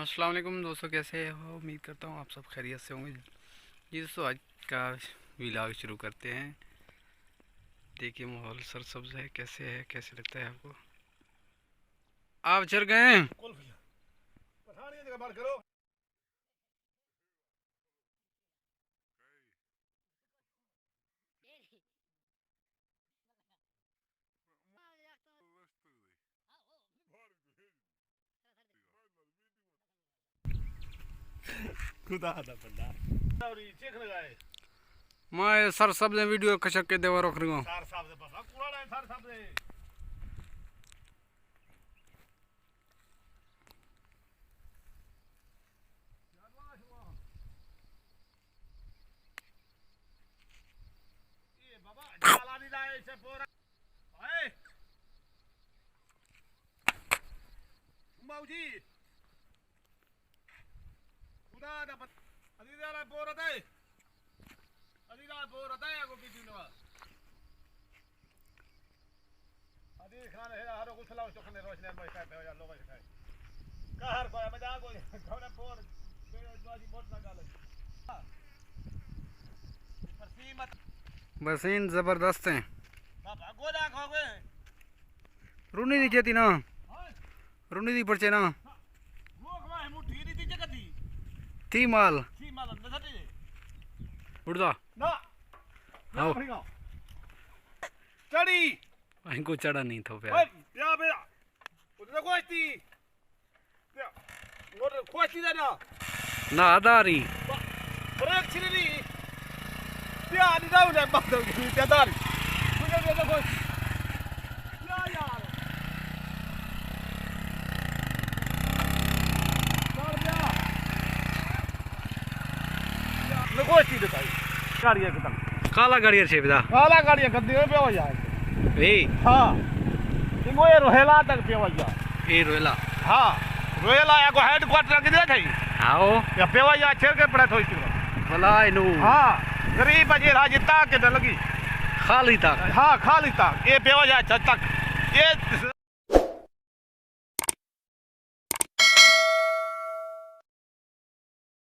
अस्सलाम वालेकुम दोस्तों, कैसे हो? उम्मीद करता हूँ आप सब खैरियत से होंगे। जी दोस्तों, आज का व्लॉग शुरू करते हैं। देखिए माहौल सरसब्ज है, कैसे है, कैसे लगता है आपको? आप चल गए हैं? मैं सरसब्ज ने वीडियो कचक के देवा रख रही हूँ। बसीन जबरदस्त हैं। रूनी नहीं खेती ना, रूनी दी पर्चे ना थी माल उड़दा आओ चढ़ी इनको चढ़ा नहीं था प्यार। ना आदारी काला गाड़िया छे बिदा काला गाड़िया गद्दी में पे जाए वे हाँ इंगो ये रोहेला तक पे जा ए रोयला हाँ रोहेला या को हेडक्वार्टर के दे थई आओ या पेवा जा छेड़ के पड़े थोई भला इनु हाँ गरीब अजे राजता के लगी खाली तक हाँ खाली तक ये पेवा जा तक ये